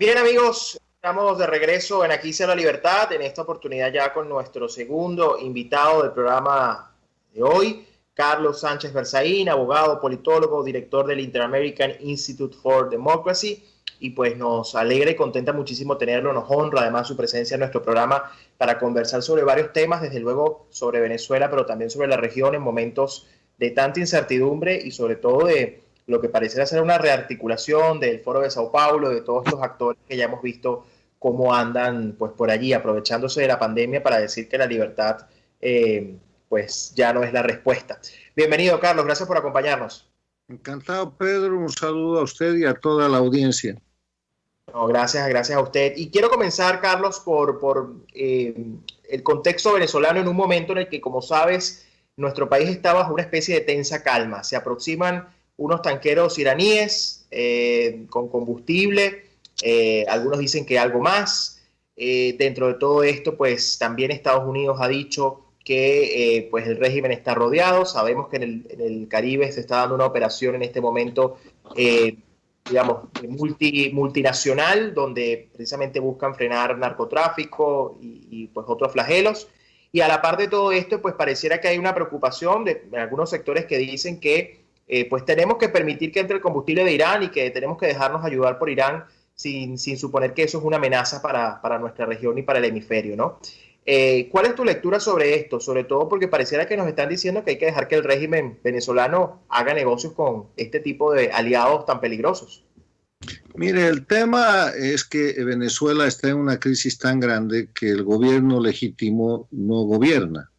Bien, amigos, estamos de regreso en Aquí sea la Libertad, en esta oportunidad ya con nuestro segundo invitado del programa de hoy, Carlos Sánchez Berzaín, abogado, politólogo, director del Inter-American Institute for Democracy, y pues nos alegra y contenta muchísimo tenerlo, nos honra además su presencia en nuestro programa para conversar sobre varios temas, desde luego sobre Venezuela, pero también sobre la región en momentos de tanta incertidumbre y sobre todo de lo que pareciera ser una rearticulación del Foro de Sao Paulo, de todos estos actores que ya hemos visto cómo andan pues por allí, aprovechándose de la pandemia para decir que la libertad pues ya no es la respuesta. Bienvenido, Carlos, gracias por acompañarnos. Encantado, Pedro, un saludo a usted y a toda la audiencia. No, gracias a usted. Y quiero comenzar, Carlos, por el contexto venezolano en un momento en el que, como sabes, nuestro país está bajo una especie de tensa calma. Se aproximan unos tanqueros iraníes con combustible, algunos dicen que algo más. Dentro de todo esto, pues también Estados Unidos ha dicho que pues el régimen está rodeado. Sabemos que en el Caribe se está dando una operación en este momento, digamos, multinacional, donde precisamente buscan frenar narcotráfico y pues otros flagelos. Y a la par de todo esto, pues pareciera que hay una preocupación de algunos sectores que dicen que pues tenemos que permitir que entre el combustible de Irán y que tenemos que dejarnos ayudar por Irán sin suponer que eso es una amenaza para nuestra región y para el hemisferio, ¿no? ¿Cuál es tu lectura sobre esto? Sobre todo porque pareciera que nos están diciendo que hay que dejar que el régimen venezolano haga negocios con este tipo de aliados tan peligrosos. Mire, el tema es que Venezuela está en una crisis tan grande que el gobierno legítimo no gobierna.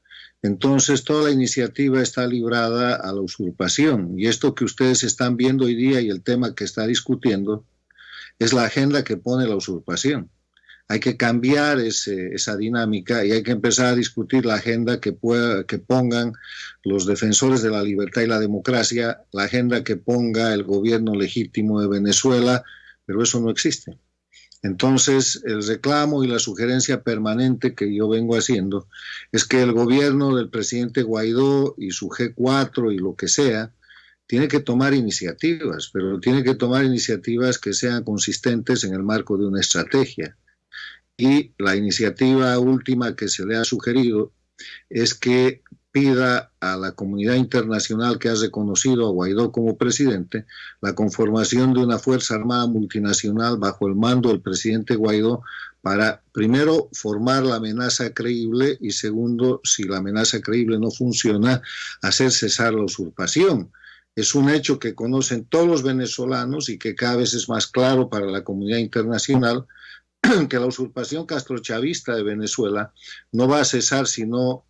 Entonces toda la iniciativa está librada a la usurpación, y esto que ustedes están viendo hoy día y el tema que está discutiendo es la agenda que pone la usurpación. Hay que cambiar esa dinámica y hay que empezar a discutir la agenda que pongan los defensores de la libertad y la democracia, la agenda que ponga el gobierno legítimo de Venezuela, pero eso no existe. Entonces, el reclamo y la sugerencia permanente que yo vengo haciendo es que el gobierno del presidente Guaidó y su G4 y lo que sea, tiene que tomar iniciativas, pero tiene que tomar iniciativas que sean consistentes en el marco de una estrategia. Y la iniciativa última que se le ha sugerido es que pida a la comunidad internacional que ha reconocido a Guaidó como presidente la conformación de una fuerza armada multinacional bajo el mando del presidente Guaidó para, primero, formar la amenaza creíble y, segundo, si la amenaza creíble no funciona, hacer cesar la usurpación. Es un hecho que conocen todos los venezolanos y que cada vez es más claro para la comunidad internacional que la usurpación castrochavista de Venezuela no va a cesar sino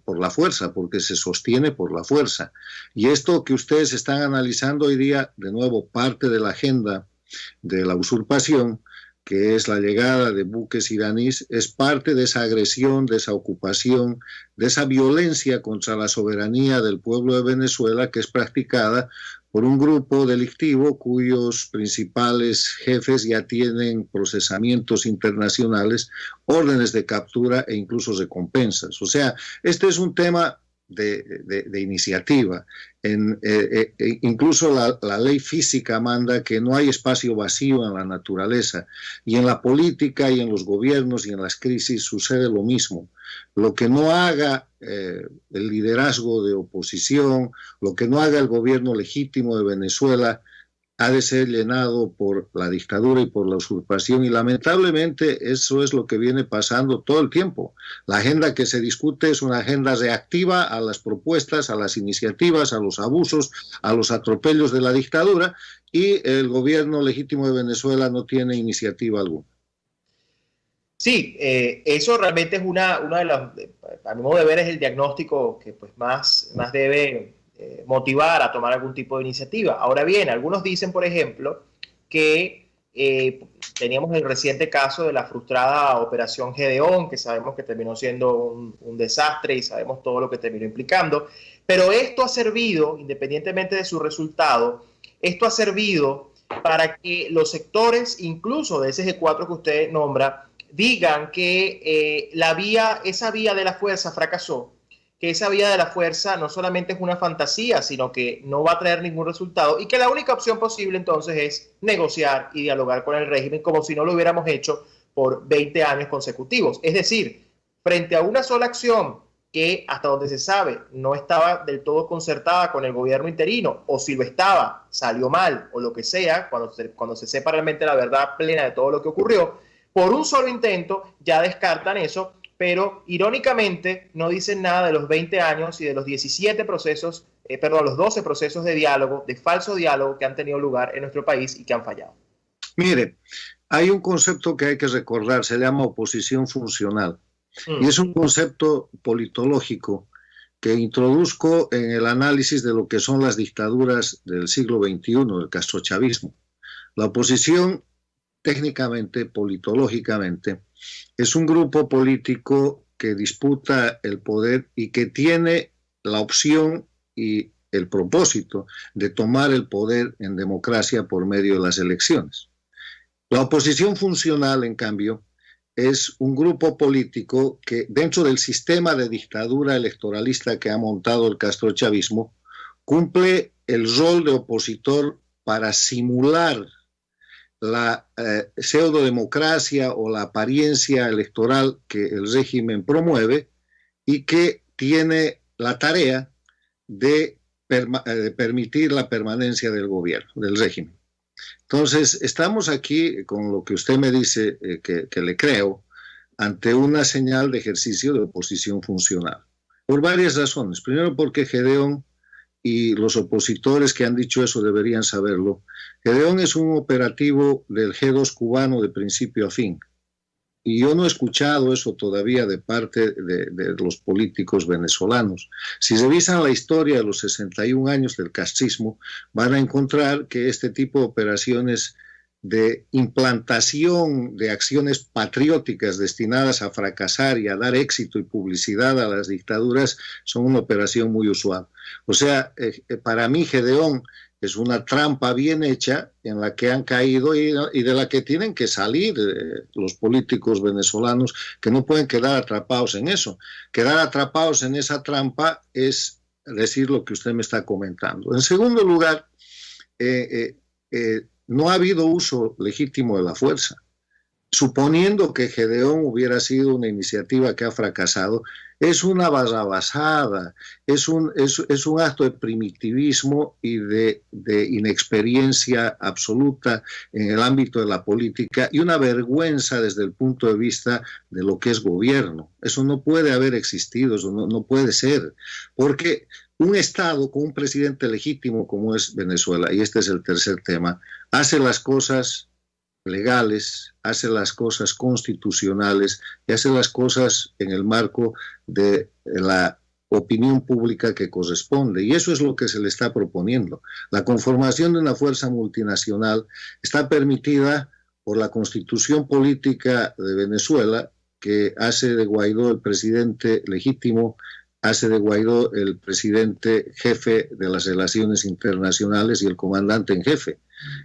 por la fuerza, porque se sostiene por la fuerza. Y esto que ustedes están analizando hoy día, de nuevo, parte de la agenda de la usurpación, que es la llegada de buques iraníes, es parte de esa agresión, de esa ocupación, de esa violencia contra la soberanía del pueblo de Venezuela que es practicada por un grupo delictivo cuyos principales jefes ya tienen procesamientos internacionales, órdenes de captura e incluso recompensas. O sea, este es un tema de iniciativa. Incluso la ley física manda que no hay espacio vacío en la naturaleza, y en la política y en los gobiernos y en las crisis sucede lo mismo. Lo que no haga el liderazgo de oposición, lo que no haga el gobierno legítimo de Venezuela, ha de ser llenado por la dictadura y por la usurpación, y lamentablemente eso es lo que viene pasando todo el tiempo. La agenda que se discute es una agenda reactiva a las propuestas, a las iniciativas, a los abusos, a los atropellos de la dictadura, y el gobierno legítimo de Venezuela no tiene iniciativa alguna. Sí, eso realmente es una de las, a mi modo de ver, es el diagnóstico que pues más debe motivar a tomar algún tipo de iniciativa. Ahora bien, algunos dicen, por ejemplo, que teníamos el reciente caso de la frustrada Operación Gedeón, que sabemos que terminó siendo un desastre y sabemos todo lo que terminó implicando, pero esto ha servido, independientemente de su resultado, esto ha servido para que los sectores, incluso de ese G4 que usted nombra, digan que esa vía de la fuerza fracasó, que esa vía de la fuerza no solamente es una fantasía, sino que no va a traer ningún resultado y que la única opción posible entonces es negociar y dialogar con el régimen como si no lo hubiéramos hecho por 20 años consecutivos. Es decir, frente a una sola acción que hasta donde se sabe no estaba del todo concertada con el gobierno interino, o si lo estaba, salió mal o lo que sea, cuando se sepa realmente la verdad plena de todo lo que ocurrió, por un solo intento ya descartan eso, pero irónicamente no dicen nada de los 20 años y de los 17 procesos, los 12 procesos de diálogo, de falso diálogo que han tenido lugar en nuestro país y que han fallado. Mire, hay un concepto que hay que recordar, se llama oposición funcional. Y es un concepto politológico que introduzco en el análisis de lo que son las dictaduras del siglo XXI, el castrochavismo. La oposición, técnicamente, politológicamente, es un grupo político que disputa el poder y que tiene la opción y el propósito de tomar el poder en democracia por medio de las elecciones. La oposición funcional, en cambio, es un grupo político que dentro del sistema de dictadura electoralista que ha montado el castrochavismo cumple el rol de opositor para simular la pseudodemocracia o la apariencia electoral que el régimen promueve y que tiene la tarea de permitir la permanencia del gobierno, del régimen. Entonces, estamos aquí, con lo que usted me dice, que le creo, ante una señal de ejercicio de oposición funcional. Por varias razones. Primero, porque Gedeón y los opositores que han dicho eso deberían saberlo. Gedeón es un operativo del G2 cubano de principio a fin. Y yo no he escuchado eso todavía de parte de los políticos venezolanos. Si revisan la historia de los 61 años del castrismo, van a encontrar que este tipo de operaciones de implantación de acciones patrióticas destinadas a fracasar y a dar éxito y publicidad a las dictaduras son una operación muy usual. O sea, para mí Gedeón es una trampa bien hecha en la que han caído y de la que tienen que salir los políticos venezolanos, que no pueden quedar atrapados en eso. Quedar atrapados en esa trampa es decir lo que usted me está comentando. En segundo lugar, no ha habido uso legítimo de la fuerza. Suponiendo que Gedeón hubiera sido una iniciativa que ha fracasado, es una barrabasada, es un acto de primitivismo y de inexperiencia absoluta en el ámbito de la política y una vergüenza desde el punto de vista de lo que es gobierno. Eso no puede haber existido, eso no puede ser, porque un Estado con un presidente legítimo como es Venezuela, y este es el tercer tema, hace las cosas legales, hace las cosas constitucionales y hace las cosas en el marco de la opinión pública que corresponde. Y eso es lo que se le está proponiendo. La conformación de una fuerza multinacional está permitida por la Constitución Política de Venezuela, que hace de Guaidó el presidente legítimo, hace de Guaidó el presidente jefe de las relaciones internacionales y el comandante en jefe.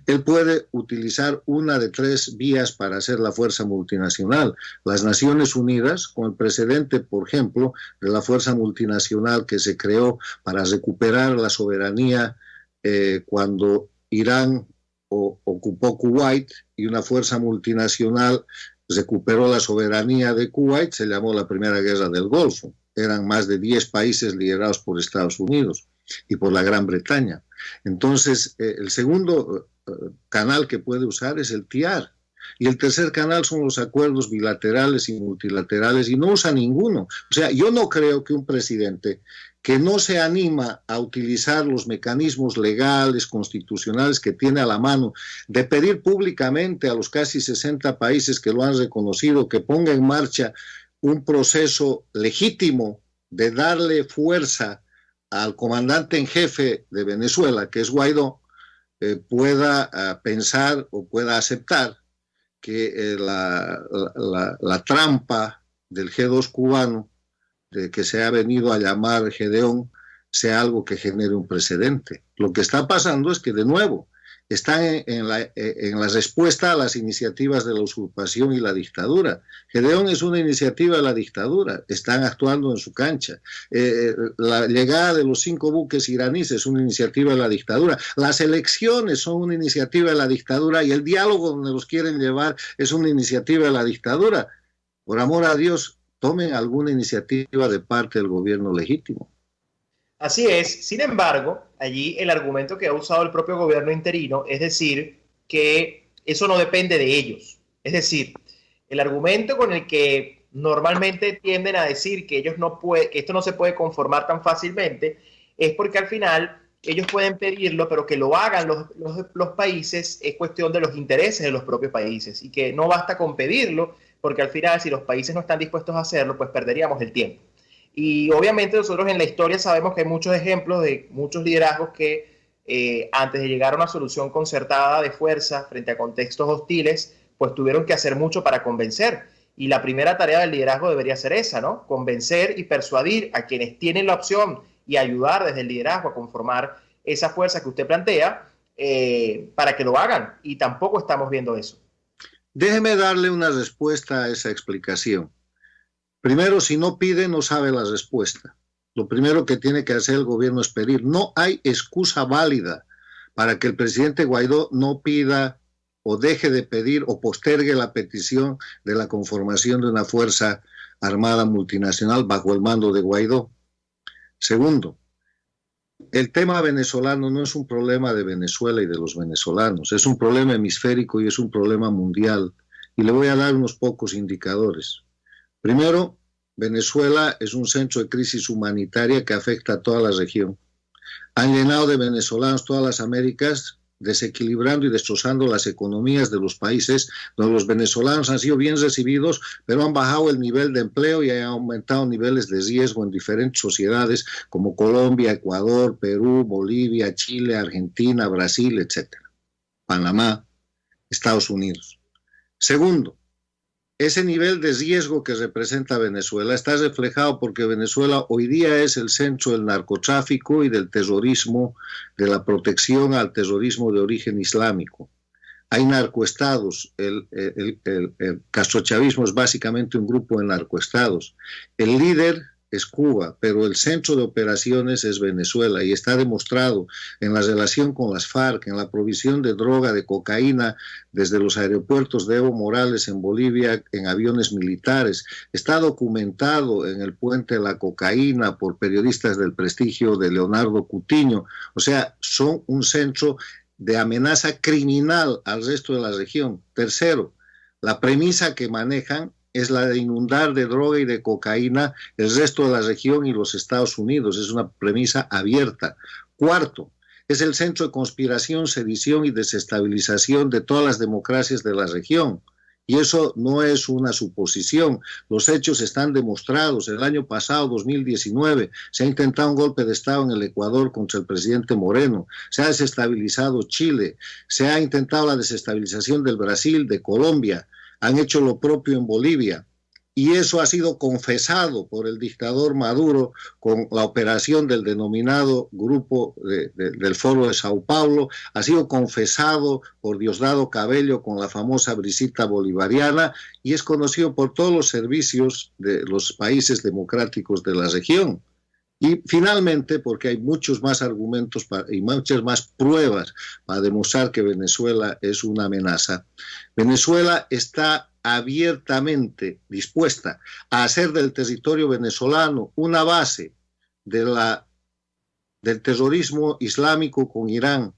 Él puede utilizar una de tres vías para hacer la fuerza multinacional. Las Naciones Unidas, con el precedente, por ejemplo, de la fuerza multinacional que se creó para recuperar la soberanía cuando Irán ocupó Kuwait, y una fuerza multinacional recuperó la soberanía de Kuwait, se llamó la Primera Guerra del Golfo. Eran más de 10 países liderados por Estados Unidos y por la Gran Bretaña. Entonces, el segundo canal que puede usar es el TIAR. Y el tercer canal son los acuerdos bilaterales y multilaterales, y no usa ninguno. O sea, yo no creo que un presidente que no se anima a utilizar los mecanismos legales, constitucionales que tiene a la mano, de pedir públicamente a los casi 60 países que lo han reconocido que ponga en marcha un proceso legítimo de darle fuerza al comandante en jefe de Venezuela, que es Guaidó, pueda pensar o pueda aceptar que la trampa del G2 cubano, de que se ha venido a llamar Gedeón, sea algo que genere un precedente. Lo que está pasando es que, de nuevo, están en la respuesta a las iniciativas de la usurpación y la dictadura. Gedeón es una iniciativa de la dictadura, están actuando en su cancha. La llegada de los 5 buques iraníes es una iniciativa de la dictadura. Las elecciones son una iniciativa de la dictadura y el diálogo donde los quieren llevar es una iniciativa de la dictadura. Por amor a Dios, tomen alguna iniciativa de parte del gobierno legítimo. Así es. Sin embargo, allí el argumento que ha usado el propio gobierno interino es decir que eso no depende de ellos. Es decir, el argumento con el que normalmente tienden a decir que ellos que esto no se puede conformar tan fácilmente es porque al final ellos pueden pedirlo, pero que lo hagan los países es cuestión de los intereses de los propios países y que no basta con pedirlo porque al final si los países no están dispuestos a hacerlo, pues perderíamos el tiempo. Y obviamente nosotros en la historia sabemos que hay muchos ejemplos de muchos liderazgos que antes de llegar a una solución concertada de fuerza frente a contextos hostiles, pues tuvieron que hacer mucho para convencer. Y la primera tarea del liderazgo debería ser esa, ¿no? Convencer y persuadir a quienes tienen la opción y ayudar desde el liderazgo a conformar esa fuerza que usted plantea para que lo hagan. Y tampoco estamos viendo eso. Déjeme darle una respuesta a esa explicación. Primero, si no pide, no sabe la respuesta. Lo primero que tiene que hacer el gobierno es pedir. No hay excusa válida para que el presidente Guaidó no pida o deje de pedir o postergue la petición de la conformación de una fuerza armada multinacional bajo el mando de Guaidó. Segundo, el tema venezolano no es un problema de Venezuela y de los venezolanos, es un problema hemisférico y es un problema mundial. Y le voy a dar unos pocos indicadores. Primero, Venezuela es un centro de crisis humanitaria que afecta a toda la región. Han llenado de venezolanos todas las Américas, desequilibrando y destrozando las economías de los países donde los venezolanos han sido bien recibidos, pero han bajado el nivel de empleo y han aumentado niveles de riesgo en diferentes sociedades como Colombia, Ecuador, Perú, Bolivia, Chile, Argentina, Brasil, etc. Panamá, Estados Unidos. Segundo, ese nivel de riesgo que representa Venezuela está reflejado porque Venezuela hoy día es el centro del narcotráfico y del terrorismo, de la protección al terrorismo de origen islámico. Hay narcoestados, el castrochavismo es básicamente un grupo de narcoestados. El líder es Cuba, pero el centro de operaciones es Venezuela y está demostrado en la relación con las FARC, en la provisión de droga, de cocaína, desde los aeropuertos de Evo Morales en Bolivia, en aviones militares. Está documentado en el puente de la cocaína por periodistas del prestigio de Leonardo Cutiño. O sea, son un centro de amenaza criminal al resto de la región. Tercero, la premisa que manejan es la de inundar de droga y de cocaína el resto de la región y los Estados Unidos. Es una premisa abierta. Cuarto, es el centro de conspiración, sedición y desestabilización de todas las democracias de la región. Y eso no es una suposición. Los hechos están demostrados. El año pasado, 2019, se ha intentado un golpe de Estado en el Ecuador contra el presidente Moreno. Se ha desestabilizado Chile. Se ha intentado la desestabilización del Brasil, de Colombia. Han hecho lo propio en Bolivia y eso ha sido confesado por el dictador Maduro con la operación del denominado Grupo del Foro de Sao Paulo, ha sido confesado por Diosdado Cabello con la famosa brisita bolivariana y es conocido por todos los servicios de los países democráticos de la región. Y finalmente, porque hay muchos más argumentos y muchas más pruebas para demostrar que Venezuela es una amenaza, Venezuela está abiertamente dispuesta a hacer del territorio venezolano una base del terrorismo islámico con Irán,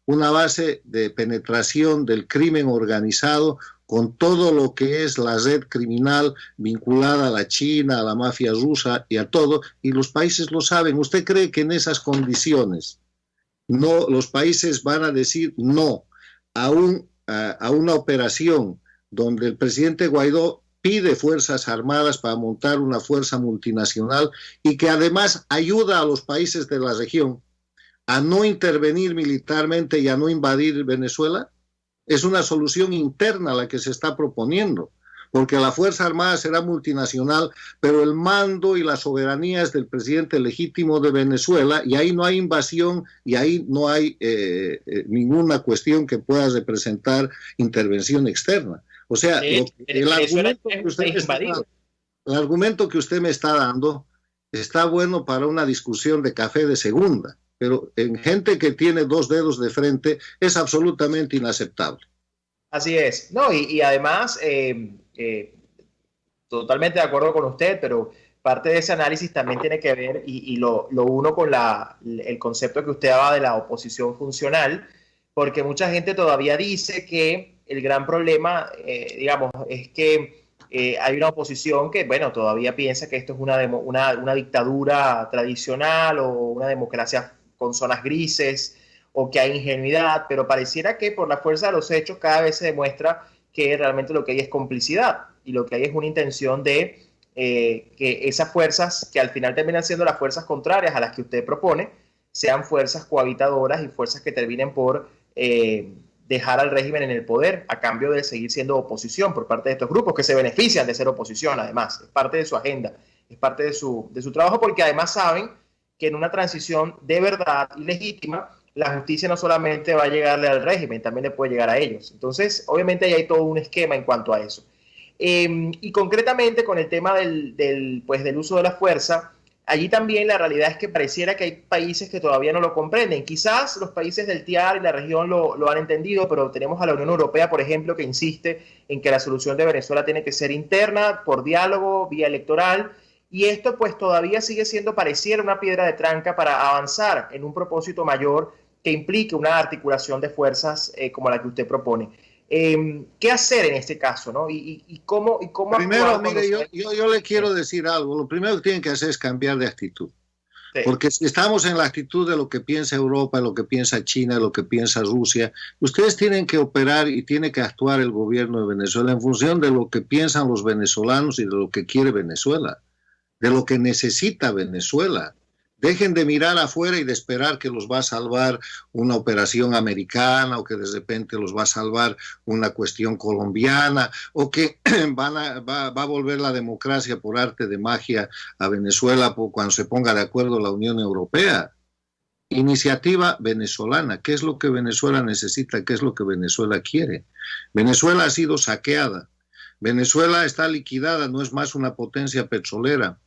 una base de penetración del crimen organizado con todo lo que es la red criminal vinculada a la China, a la mafia rusa y a todo, y los países lo saben. ¿Usted cree que en esas condiciones los países van a decir no a una operación donde el presidente Guaidó pide fuerzas armadas para montar una fuerza multinacional y que además ayuda a los países de la región a no intervenir militarmente y a no invadir Venezuela? Es una solución interna la que se está proponiendo. porque la Fuerza Armada será multinacional, pero el mando y la soberanía es del presidente legítimo de Venezuela, y ahí no hay invasión y ahí no hay ninguna cuestión que pueda representar intervención externa. O sea, el argumento que usted me está dando está bueno para una discusión de café de segunda, pero en gente que tiene dos dedos de frente es absolutamente inaceptable. Así es. No, y además, totalmente de acuerdo con usted, pero parte de ese análisis también tiene que ver, y lo uno con el concepto que usted daba de la oposición funcional, porque mucha gente todavía dice que el gran problema, digamos, es que hay una oposición que, bueno, todavía piensa que esto es una dictadura tradicional o una democracia con zonas grises, o que hay ingenuidad, pero pareciera que por la fuerza de los hechos cada vez se demuestra que realmente lo que hay es complicidad y lo que hay es una intención de que esas fuerzas, que al final terminan siendo las fuerzas contrarias a las que usted propone, sean fuerzas cohabitadoras y fuerzas que terminen por dejar al régimen en el poder a cambio de seguir siendo oposición por parte de estos grupos que se benefician de ser oposición. Además, es parte de su agenda, es parte de su trabajo, porque además saben que en una transición de verdad y legítima, la justicia no solamente va a llegarle al régimen, también le puede llegar a ellos. Entonces, obviamente ahí hay todo un esquema en cuanto a eso. Y concretamente con el tema del uso de la fuerza, allí también la realidad es que pareciera que hay países que todavía no lo comprenden. Quizás los países del TIAR y la región lo han entendido, pero tenemos a la Unión Europea, por ejemplo, que insiste en que la solución de Venezuela tiene que ser interna, por diálogo, vía electoral, y esto pues todavía sigue siendo, pareciera, una piedra de tranca para avanzar en un propósito mayor que implique una articulación de fuerzas como la que usted propone. ¿Qué hacer en este caso, ¿no? ¿Y cómo primero, mire, yo le quiero decir algo. Lo primero que tienen que hacer es cambiar de actitud. Sí. Porque si estamos en la actitud de lo que piensa Europa, lo que piensa China, lo que piensa Rusia, ustedes tienen que operar y tiene que actuar el gobierno de Venezuela en función de lo que piensan los venezolanos y de lo que quiere Venezuela, de lo que necesita Venezuela. Dejen de mirar afuera y de esperar que los va a salvar una operación americana o que de repente los va a salvar una cuestión colombiana o que va a volver la democracia por arte de magia a Venezuela cuando se ponga de acuerdo la Unión Europea. Iniciativa venezolana. ¿Qué es lo que Venezuela necesita? ¿Qué es lo que Venezuela quiere? Venezuela ha sido saqueada. Venezuela está liquidada, no es más una potencia petrolera.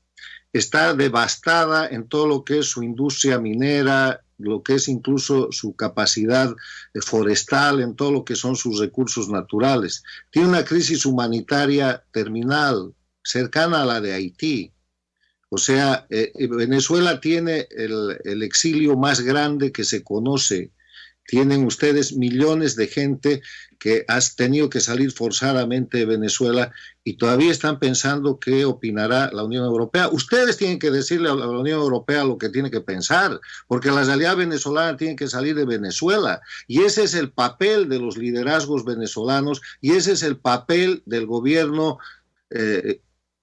Está devastada en todo lo que es su industria minera, lo que es incluso su capacidad forestal, en todo lo que son sus recursos naturales. Tiene una crisis humanitaria terminal, cercana a la de Haití. O sea, Venezuela tiene el exilio más grande que se conoce. Tienen ustedes millones de gente que has tenido que salir forzadamente de Venezuela y todavía están pensando qué opinará la Unión Europea. Ustedes tienen que decirle a la Unión Europea lo que tiene que pensar, porque la realidad venezolana tiene que salir de Venezuela. Y ese es el papel de los liderazgos venezolanos y ese es el papel del gobierno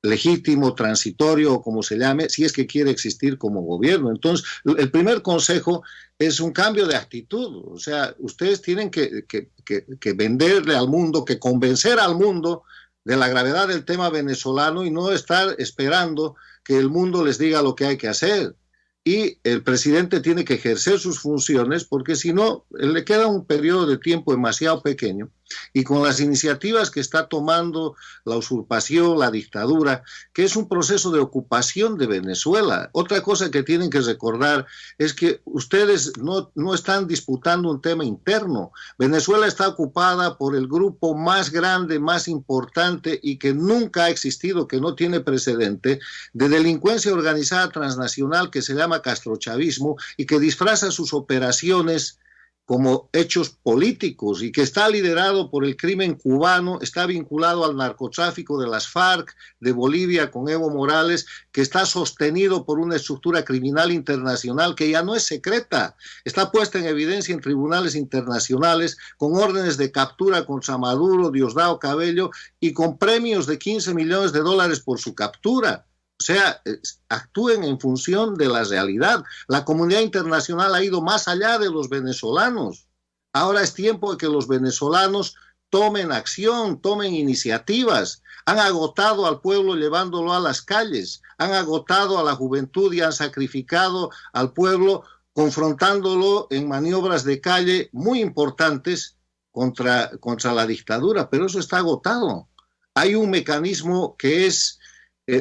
legítimo, transitorio, o como se llame, si es que quiere existir como gobierno. Entonces, el primer consejo es un cambio de actitud. O sea, ustedes tienen que venderle al mundo, que convencer al mundo de la gravedad del tema venezolano y no estar esperando que el mundo les diga lo que hay que hacer. Y el presidente tiene que ejercer sus funciones porque si no, le queda un periodo de tiempo demasiado pequeño y con las iniciativas que está tomando la usurpación, la dictadura, que es un proceso de ocupación de Venezuela. Otra cosa que tienen que recordar es que ustedes no están disputando un tema interno. Venezuela está ocupada por el grupo más grande, más importante y que nunca ha existido, que no tiene precedente, de delincuencia organizada transnacional que se llama castrochavismo y que disfraza sus operaciones como hechos políticos y que está liderado por el crimen cubano, está vinculado al narcotráfico de las FARC de Bolivia con Evo Morales, que está sostenido por una estructura criminal internacional que ya no es secreta, está puesta en evidencia en tribunales internacionales con órdenes de captura contra Maduro, Diosdado Cabello y con premios de $15 millones por su captura. O sea, actúen en función de la realidad. La comunidad internacional ha ido más allá de los venezolanos. Ahora es tiempo de que los venezolanos tomen acción, tomen iniciativas. Han agotado al pueblo llevándolo a las calles, han agotado a la juventud y han sacrificado al pueblo confrontándolo en maniobras de calle muy importantes contra la dictadura, pero eso está agotado. Hay un mecanismo que es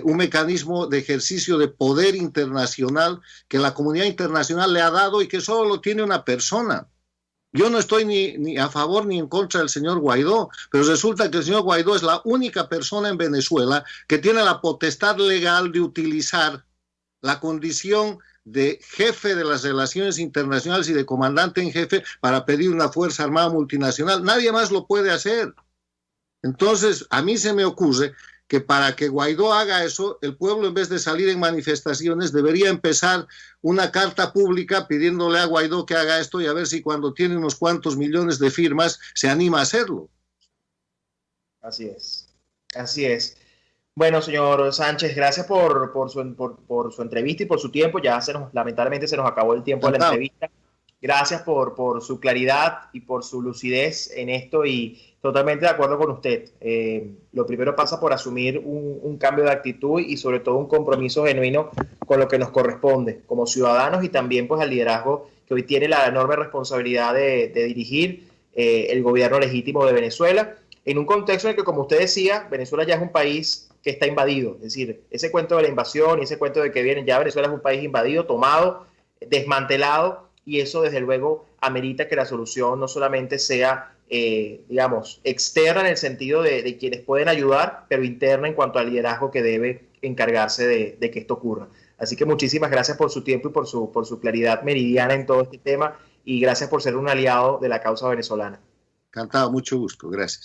un mecanismo de ejercicio de poder internacional que la comunidad internacional le ha dado y que solo lo tiene una persona. Yo no estoy ni a favor ni en contra del señor Guaidó, pero resulta que el señor Guaidó es la única persona en Venezuela que tiene la potestad legal de utilizar la condición de jefe de las relaciones internacionales y de comandante en jefe para pedir una fuerza armada multinacional. Nadie más lo puede hacer. Entonces, a mí se me ocurre que para que Guaidó haga eso, el pueblo, en vez de salir en manifestaciones, debería empezar una carta pública pidiéndole a Guaidó que haga esto y a ver si cuando tiene unos cuantos millones de firmas se anima a hacerlo. Así es, así es. Bueno, señor Sánchez, gracias por su entrevista y por su tiempo. Ya lamentablemente se nos acabó el tiempo de la entrevista. Gracias por su claridad y por su lucidez en esto y totalmente de acuerdo con usted. Lo primero pasa por asumir un cambio de actitud y sobre todo un compromiso genuino con lo que nos corresponde como ciudadanos y también pues al liderazgo que hoy tiene la enorme responsabilidad de dirigir el gobierno legítimo de Venezuela en un contexto en el que, como usted decía, Venezuela ya es un país que está invadido. Es decir, ese cuento de la invasión y ese cuento de que vienen ya Venezuela es un país invadido, tomado, desmantelado, y eso desde luego amerita que la solución no solamente sea, digamos, externa en el sentido de quienes pueden ayudar, pero interna en cuanto al liderazgo que debe encargarse de que esto ocurra. Así que muchísimas gracias por su tiempo y por su claridad meridiana en todo este tema y gracias por ser un aliado de la causa venezolana. Encantado, mucho gusto, gracias.